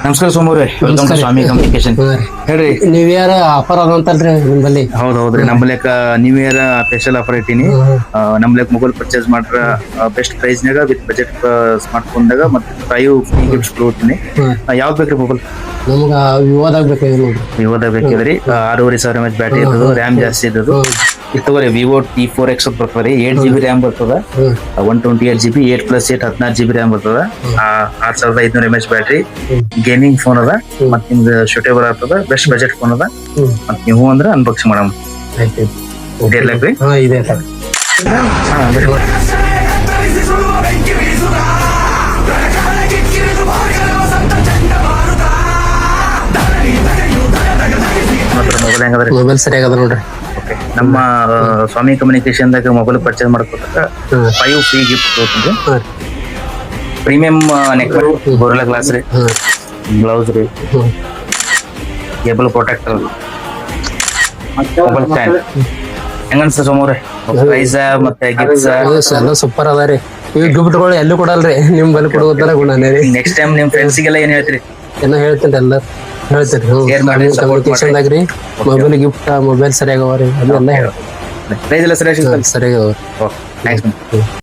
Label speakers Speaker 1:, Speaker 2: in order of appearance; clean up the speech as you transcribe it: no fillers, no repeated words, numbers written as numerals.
Speaker 1: ನಮಸ್ಕಾರ ಸೋಮವ್ರೆ, welcome to Swami communication. ಹೇಳ್ರಿ,
Speaker 2: new year offer ಅದಂತಲ್ರಿ ನಿಮ್ಮಲ್ಲಿ?
Speaker 1: ಹೌದ್ರಿ. ನಮ್ಮಲೆಕ್ಕ ನ್ಯೂ ಇಯರ್ ಸ್ಪೆಷಲ್ ಆಫರ್ ಇಟ್ಟಿನಿ. ನಮ್ಮಲೆಕ್ಕ ಮೊಬೈಲ್ ಪರ್ಚೇಸ್ ಮಾಡ್ರ ಬೆಸ್ಟ್ ಪ್ರೈಸ್ ನಾಗ ವಿತ್ ಬಜೆಟ್ ಸ್ಮಾರ್ಟ್ ಫೋನ್ ದಾಗ ಮತ್ತೆ 5 ಫ್ರೀ ಗಿಫ್ಟ್ಸ್ ಕೊಡ್ತೀನಿ. ಯಾವ್ದು ಬೇಕ್ರಿ ಮೊಬೈಲ್?
Speaker 2: ನಮ್ಗ ವಿವೋದಾಗ ಬೇಕಾಗಿ ನೋಡ್ರಿ.
Speaker 1: ವಿವೋದಾಗ ಬೇಕಿದ್ರಿ 6,500 mAh ಬ್ಯಾಟ್ರಿ ಇರ್ತದ, ರ್ಯಾಮ್ ಜಾಸ್ತಿ ಇದ್ದದು. ಇದು ತಗೋರಿ, ವಿವೋ T4X ಬರ್ತದೆ. 8GB ರ್ಯಾಮ್ ಬರ್ತದ, 128GB 8+8 16GB ರ್ಯಾಮ್ ಬರ್ತದ, 6500 mAh ಬ್ಯಾಟ್ರಿ. ಗೇಮಿಂಗ್ ಫೋನ್ ಅದ, ಮತ್ ನಿಮ್ದು ಶೂಟೇಬಲ್ ಆಗ್ತದ, ಬೆಸ್ಟ್ ಬಜೆಟ್ ಫೋನ್ ಅದ. ಮತ್ ನೀವು ಅಂದ್ರೆ ಅನ್ಬಾಕ್ಸಿಂಗ್ ಮಾಡಮ್. ಇರ್ಲಕ್ರಿ?
Speaker 2: ಇದೆ
Speaker 1: ಮೊಬೈಲ್ ಹೆಂಗದ್ರಿ?
Speaker 2: ಮೊಬೈಲ್ ಸರಿಯಾಗದ ನೋಡ್ರಿ.
Speaker 1: ಓಕೆ, ನಮ್ಮ ಸ್ವಾಮಿ ಕಮ್ಯುನಿಕೇಶನ್ ದಾಗ ಮೊಬೈಲ್ ಪರ್ಚೇಸ್ ಮಾಡ್ಕೊತಾಗ 5 ಫ್ರೀ ಗಿಫ್ಟ್ ಕೊಡ್ತೀನಿ. ಪ್ರೀಮಿಯಂ ನೆಕ್, ಗೋರಿಲ್ಲಾ ಗ್ಲಾಸ್ ರೀ, ಗ್ಲೌಸ್ ರೀ, ಕೇಬಲ್ ಪ್ರೊಟೆಕ್ಟರ್, ಮೊಬೈಲ್ ಸ್ಟ್ಯಾಂಡ್. ಹೆಂಗನ್ಸ ಸೋಮವ್ರೆ ಪ್ರೈಸ್ ಮತ್ತೆ ಗಿಫ್ಟ್ಸ್
Speaker 2: ಎಲ್ಲ ಸೂಪರ್ ಅದ ರೀ. ಈ ಗಿಫ್ಟ್ಗಳು ಎಲ್ಲೂ ಕೊಡಲ್ರಿ, ನಿಮ್ ಬಲ್ಲಿ ಕೊಡುತ್ತಾರ ಗುಣನೇ ರೀ.
Speaker 1: ನೆಕ್ಸ್ಟ್ ಟೈಮ್ ನಿಮ್ ಫ್ರೆಂಡ್ಸಿಗೆಲ್ಲ ಏನ್ ಹೇಳ್ತೀರಿ?
Speaker 2: ಏನೋ ಹೇಳ್ತೀನಿ, ಎಲ್ಲ ಹೇಳ್ತೀರಿ. ಕಮ್ಯುನಿಕೇಶನ್ದಾಗ ರೀ ಮೊಬೈಲ್ ಗಿಫ್ಟ್, ಮೊಬೈಲ್ ಸರಿಯಾಗವ ರೀ, ಅದೆಲ್ಲ ಹೇಳ್ತೀನಿ.
Speaker 1: ಪ್ರೈಸ್ ಎಲ್ಲ ಸರಿಯಾಗಿ
Speaker 2: ಸರಿಯಾಗವ.
Speaker 1: ಥ್ಯಾಂಕ್ಸ್.